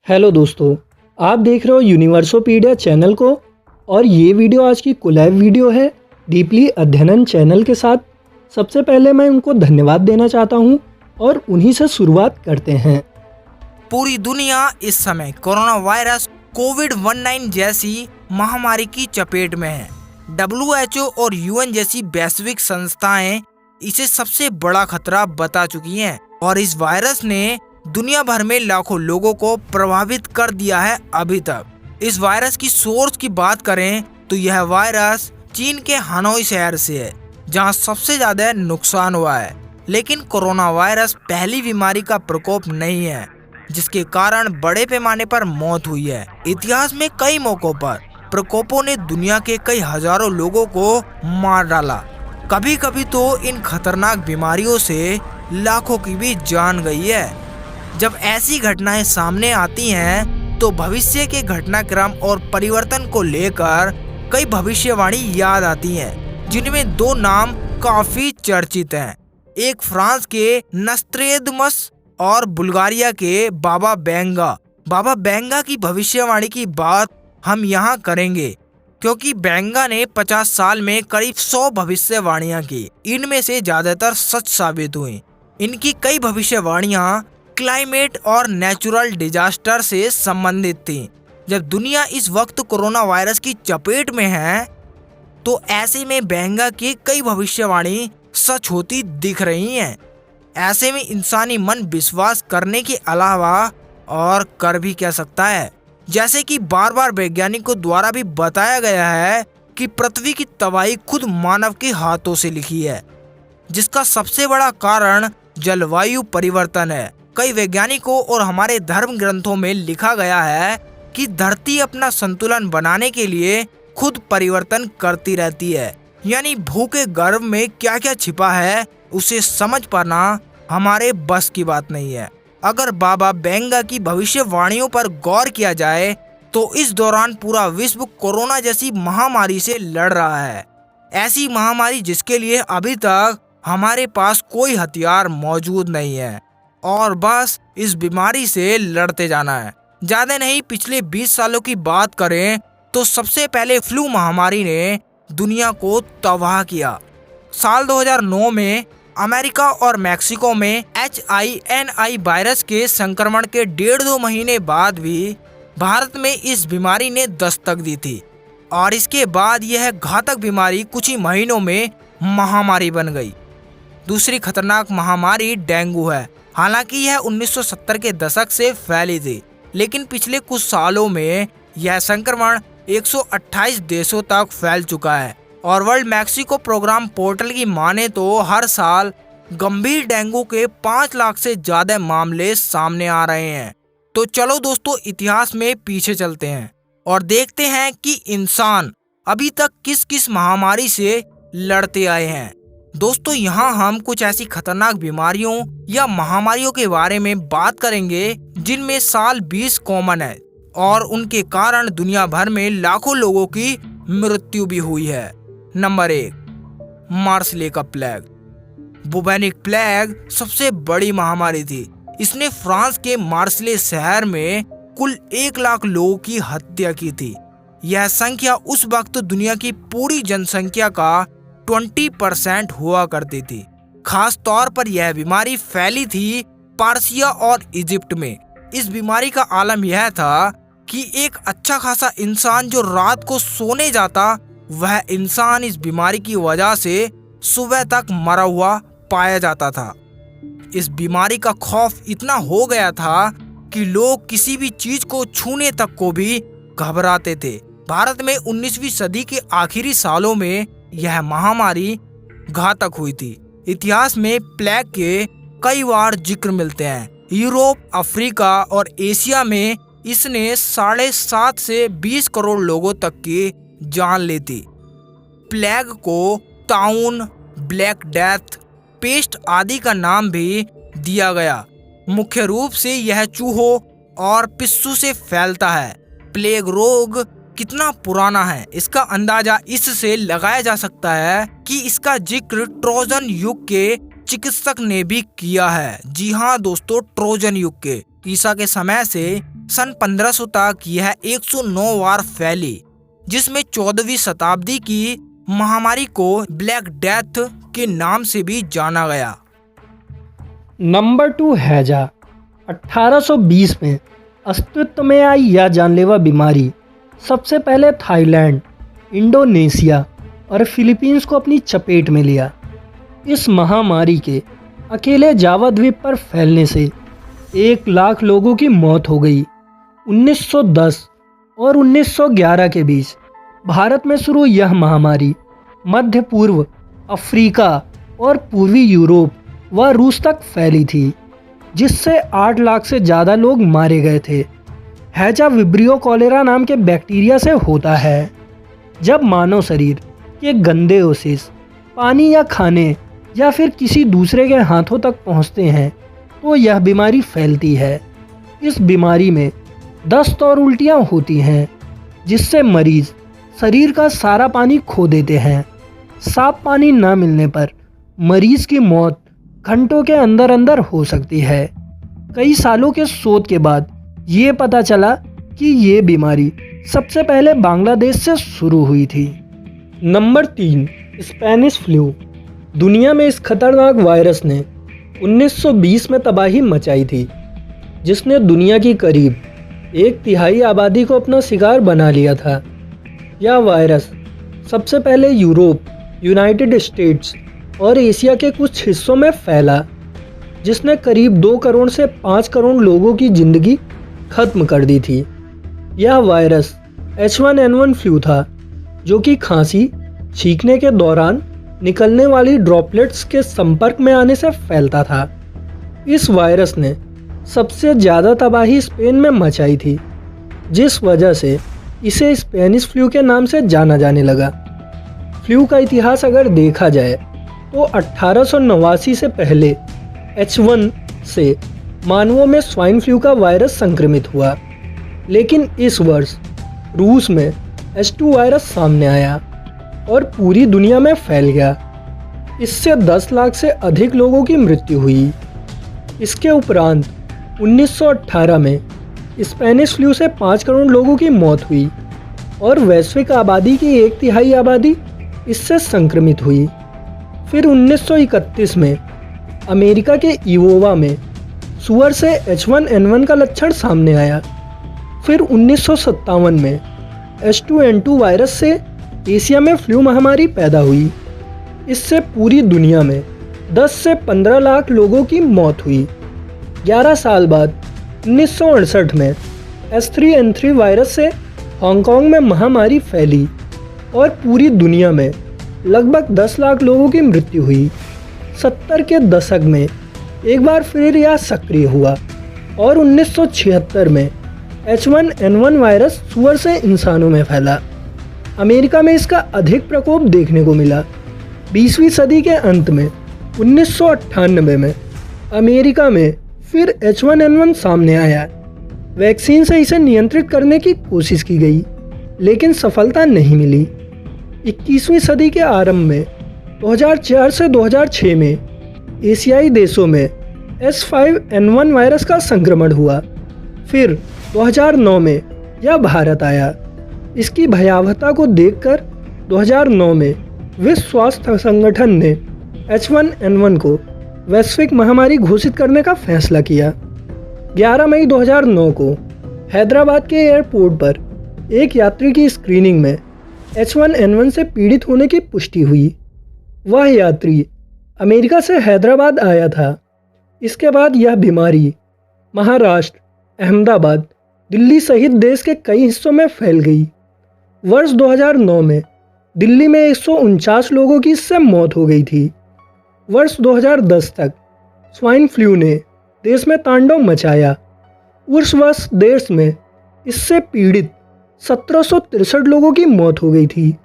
Hello दोस्तों, आप देख रहे हो यूनिवर्सोपीडिया चैनल को और ये वीडियो आज की कोलैब वीडियो है डीपली अध्ययन चैनल के साथ। सबसे पहले मैं उनको धन्यवाद देना चाहता हूँ और उन्हीं से शुरुआत करते हैं। पूरी दुनिया इस समय कोरोना वायरस कोविड-19 जैसी महामारी की चपेट में है। WHO और UN जैसी वैश्विक संस्थाएं इसे सबसे बड़ा खतरा बता चुकी हैं और इस वायरस ने दुनिया भर में लाखों लोगों को प्रभावित कर दिया है अभी तक। इस वायरस की सोर्स की बात करें तो यह वायरस चीन के हनोई शहर से है, जहां सबसे ज्यादा नुकसान हुआ है। लेकिन कोरोना वायरस पहली बीमारी का प्रकोप नहीं है जिसके कारण बड़े पैमाने पर मौत हुई है। इतिहास में कई मौकों पर प्रकोपों ने दुनिया के कई हजारों लोगों को मार डाला। कभी कभी तो इन खतरनाक बीमारियों से लाखों की भी जान गई है। जब ऐसी घटनाएं सामने आती हैं तो भविष्य के घटनाक्रम और परिवर्तन को लेकर कई भविष्यवाणी याद आती हैं, जिनमें दो नाम काफी चर्चित हैं। एक फ्रांस के नस्ट्रेदमस और बुल्गारिया के बाबा बेंगा की भविष्यवाणी की बात हम यहाँ करेंगे, क्योंकि बेंगा ने 50 साल में करीब 100 भविष्यवाणियां की। इनमें से ज्यादातर सच साबित हुई। इनकी कई भविष्यवाणियां क्लाइमेट और नेचुरल डिजास्टर से संबंधित थी। जब दुनिया इस वक्त कोरोना वायरस की चपेट में है तो ऐसे में बेंगा की कई भविष्यवाणी सच होती दिख रही हैं। ऐसे में इंसानी मन विश्वास करने के अलावा और कर भी क्या सकता है। जैसे कि बार बार वैज्ञानिकों द्वारा भी बताया गया है कि पृथ्वी की तबाही खुद मानव के हाथों से लिखी है, जिसका सबसे बड़ा कारण जलवायु परिवर्तन है। कई वैज्ञानिकों और हमारे धर्म ग्रंथों में लिखा गया है कि धरती अपना संतुलन बनाने के लिए खुद परिवर्तन करती रहती है। यानी भूखे गर्भ में क्या क्या छिपा है उसे समझ पाना हमारे बस की बात नहीं है। अगर बाबा बेंगा की भविष्यवाणियों पर गौर किया जाए तो इस दौरान पूरा विश्व कोरोना जैसी महामारी से लड़ रहा है। ऐसी महामारी जिसके लिए अभी तक हमारे पास कोई हथियार मौजूद नहीं है और बस इस बीमारी से लड़ते जाना है। ज्यादा नहीं, पिछले 20 सालों की बात करें तो सबसे पहले फ्लू महामारी ने दुनिया को तबाह किया। साल 2009 में अमेरिका और मैक्सिको में H1N1 वायरस के संक्रमण के 1.5-2 महीने बाद भी भारत में इस बीमारी ने दस्तक दी थी और इसके बाद यह घातक बीमारी कुछ ही महीनों में महामारी बन गई। दूसरी खतरनाक महामारी डेंगू है। हालांकि यह 1970 के दशक से फैली थी, लेकिन पिछले कुछ सालों में यह संक्रमण 128 देशों तक फैल चुका है और वर्ल्ड मैक्सिको प्रोग्राम पोर्टल की माने तो हर साल गंभीर डेंगू के 5 लाख से ज्यादा मामले सामने आ रहे हैं। तो चलो दोस्तों, इतिहास में पीछे चलते हैं और देखते हैं कि इंसान अभी तक किस किस महामारी से लड़ते आए हैं। दोस्तों, यहाँ हम कुछ ऐसी खतरनाक बीमारियों या महामारियों के बारे में बात करेंगे जिनमें साल 20 कॉमन है और उनके कारण दुनिया भर में लाखों लोगों की मृत्यु भी हुई है। नंबर 1, मार्सले का प्लेग। बुबेनिक प्लेग सबसे बड़ी महामारी थी। इसने फ्रांस के मार्सले शहर में कुल 1 लाख लोगों की हत्या की थी। यह संख्या उस वक्त दुनिया की पूरी जनसंख्या का 20% हुआ करती थी। खास तौर पर यह बीमारी फैली थी पार्सिया और इजिप्ट में। इस बीमारी का आलम यह था कि एक अच्छा खासा इंसान जो रात को सोने जाता, वह इंसान इस बीमारी की वजह से सुबह तक मरा हुआ पाया जाता था। इस बीमारी का खौफ इतना हो गया था कि लोग किसी भी चीज को छूने तक को भी घबराते थे। भारत में 19वीं सदी के आखिरी सालों में यह महामारी घातक हुई थी। इतिहास में प्लेग के कई बार जिक्र मिलते हैं। यूरोप, अफ्रीका और एशिया में इसने 7.5 से 20 करोड़ लोगों तक की जान ली थी। प्लेग को ताउन, ब्लैक डेथ, पेस्ट आदि का नाम भी दिया गया। मुख्य रूप से यह चूहों और पिस्सू से फैलता है। प्लेग रोग कितना पुराना है इसका अंदाजा इससे लगाया जा सकता है कि इसका जिक्र ट्रोजन युग के चिकित्सक ने भी किया है। जी हाँ दोस्तों, ट्रोजन युग के ईसा के समय से सन 1500 तक यह 109 बार फैली, जिसमें 14वीं शताब्दी की महामारी को ब्लैक डेथ के नाम से भी जाना गया। नंबर 2 हैजा। 1820 में अस्तित्व में आई यह जानलेवा बीमारी सबसे पहले थाईलैंड, इंडोनेशिया और फिलीपींस को अपनी चपेट में लिया। इस महामारी के अकेले जावा द्वीप पर फैलने से 1 लाख लोगों की मौत हो गई। 1910 और 1911 के बीच भारत में शुरू यह महामारी मध्य पूर्व, अफ्रीका और पूर्वी यूरोप व रूस तक फैली थी, जिससे 8 लाख से ज़्यादा लोग मारे गए थे। हैजा विब्रियो कॉलेरा नाम के बैक्टीरिया से होता है। जब मानव शरीर के गंदे ओसिस पानी या खाने या फिर किसी दूसरे के हाथों तक पहुंचते हैं तो यह बीमारी फैलती है। इस बीमारी में दस्त और उल्टियां होती हैं, जिससे मरीज शरीर का सारा पानी खो देते हैं। साफ पानी न मिलने पर मरीज की मौत घंटों के अंदर अंदर हो सकती है। कई सालों के शोध के बाद ये पता चला कि ये बीमारी सबसे पहले बांग्लादेश से शुरू हुई थी। Number 3 Spanish flu. दुनिया में इस खतरनाक वायरस ने 1920 में तबाही मचाई थी, जिसने दुनिया की करीब 1/3 आबादी को अपना शिकार बना लिया था। यह वायरस सबसे पहले यूरोप, यूनाइटेड स्टेट्स और एशिया के कुछ हिस्सों में फैला, जिसने करीब 2 करोड़ से 5 करोड़ लोगों की ज़िंदगी खत्म कर दी थी। यह वायरस H1N1 फ्लू था, जो कि खांसी, छींकने के दौरान निकलने वाली ड्रॉपलेट्स के संपर्क में आने से फैलता था। इस वायरस ने सबसे ज़्यादा तबाही स्पेन में मचाई थी, जिस वजह से इसे स्पेनिश फ्लू के नाम से जाना जाने लगा। फ्लू का इतिहास अगर देखा जाए तो 1889 से पहले H1 से मानवों में स्वाइन फ्लू का वायरस संक्रमित हुआ, लेकिन इस वर्ष रूस में H2 वायरस सामने आया और पूरी दुनिया में फैल गया। इससे 10 लाख से अधिक लोगों की मृत्यु हुई। इसके उपरांत 1918 में स्पेनिश फ्लू से 5 करोड़ लोगों की मौत हुई और वैश्विक आबादी की 1/3 आबादी इससे संक्रमित हुई। फिर 1931 में अमेरिका के इवोवा में सुअर से H1N1 का लक्षण सामने आया। फिर 1957 में H2N2 वायरस से एशिया में फ्लू महामारी पैदा हुई। इससे पूरी दुनिया में 10 से 15 लाख लोगों की मौत हुई। 11 साल बाद 1968 में H3N3 वायरस से हांगकांग में महामारी फैली और पूरी दुनिया में लगभग 10 लाख लोगों की मृत्यु हुई। 70 के दशक में एक बार फिर यह सक्रिय हुआ और 1976 में H1N1 वायरस सुअर से इंसानों में फैला। अमेरिका में इसका अधिक प्रकोप देखने को मिला। 20वीं सदी के अंत में 1998 में अमेरिका में फिर H1N1 सामने आया। वैक्सीन से इसे नियंत्रित करने की कोशिश की गई, लेकिन सफलता नहीं मिली। 21वीं सदी के आरंभ में 2004 से 2006 में एशियाई देशों में H5N1 वायरस का संक्रमण हुआ। फिर 2009 में यह भारत आया। इसकी भयावहता को देखकर 2009 में विश्व स्वास्थ्य संगठन ने H1N1 को वैश्विक महामारी घोषित करने का फैसला किया। 11 मई 2009 को हैदराबाद के एयरपोर्ट पर एक यात्री की स्क्रीनिंग में H1N1 से पीड़ित होने की पुष्टि हुई। वह यात्री अमेरिका से हैदराबाद आया था। इसके बाद यह बीमारी महाराष्ट्र, अहमदाबाद, दिल्ली सहित देश के कई हिस्सों में फैल गई। वर्ष 2009 में दिल्ली में 149 लोगों की इससे मौत हो गई थी। वर्ष 2010 तक स्वाइन फ्लू ने देश में तांडव मचाया। उस वर्ष देश में इससे पीड़ित 1763 लोगों की मौत हो गई थी।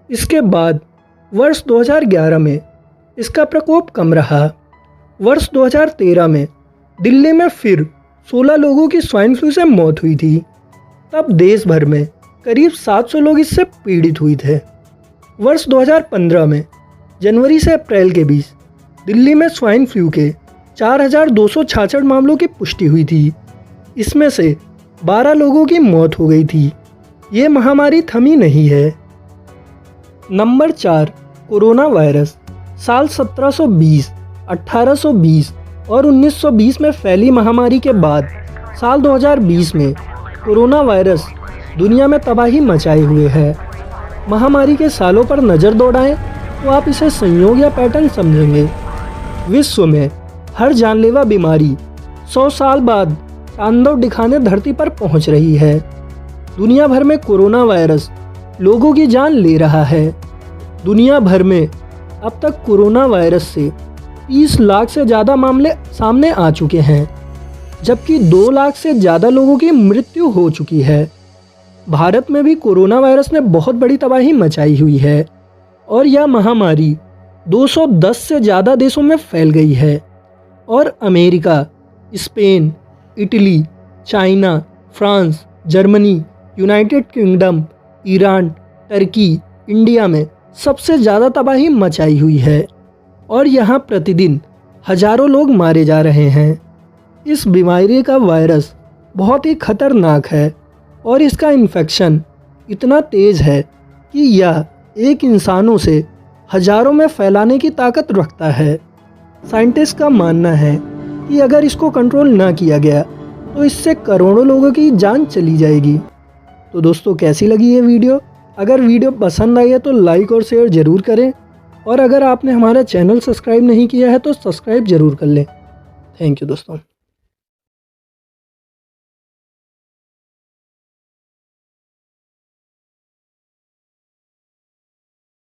इसके बाद वर्ष 2011 में इसका प्रकोप कम रहा। वर्ष 2013 में दिल्ली में फिर 16 लोगों की स्वाइन फ्लू से मौत हुई थी। तब देश भर में करीब 700 लोग इससे पीड़ित हुए थे। वर्ष 2015 में जनवरी से अप्रैल के बीच दिल्ली में स्वाइन फ्लू के 4266 मामलों की पुष्टि हुई थी। इसमें से 12 लोगों की मौत हो गई थी। ये महामारी थमी नहीं है। Number 4, corona virus. साल 1720, 1820 और 1920 में फैली महामारी के बाद साल 2020 में कोरोना वायरस दुनिया में तबाही मचाए हुए है। महामारी के सालों पर नज़र दौड़ाएं तो आप इसे संयोग या पैटर्न समझेंगे। विश्व में हर जानलेवा बीमारी 100 साल बाद तांडव दिखाने धरती पर पहुंच रही है। दुनिया भर में कोरोना वायरस लोगों की जान ले रहा है। दुनिया भर में अब तक कोरोना वायरस से 30 लाख से ज़्यादा मामले सामने आ चुके हैं, जबकि 2 लाख से ज़्यादा लोगों की मृत्यु हो चुकी है। भारत में भी कोरोना वायरस ने बहुत बड़ी तबाही मचाई हुई है और यह महामारी 210 से ज़्यादा देशों में फैल गई है और America, Spain, Italy, China, France, Germany, United kingdom, Iran, Turkey, India में सबसे ज़्यादा तबाही मचाई हुई है और यहाँ प्रतिदिन हजारों लोग मारे जा रहे हैं। इस बीमारी का वायरस बहुत ही खतरनाक है और इसका इन्फेक्शन इतना तेज़ है कि यह एक इंसानों से हजारों में फैलाने की ताकत रखता है। साइंटिस्ट का मानना है कि अगर इसको कंट्रोल ना किया गया तो इससे करोड़ों लोगों की जान चली जाएगी। तो दोस्तों, कैसी लगी ये वीडियो? अगर वीडियो पसंद आई है तो लाइक और शेयर ज़रूर करें और अगर आपने हमारा चैनल सब्सक्राइब नहीं किया है तो सब्सक्राइब ज़रूर कर लें। थैंक यू दोस्तों।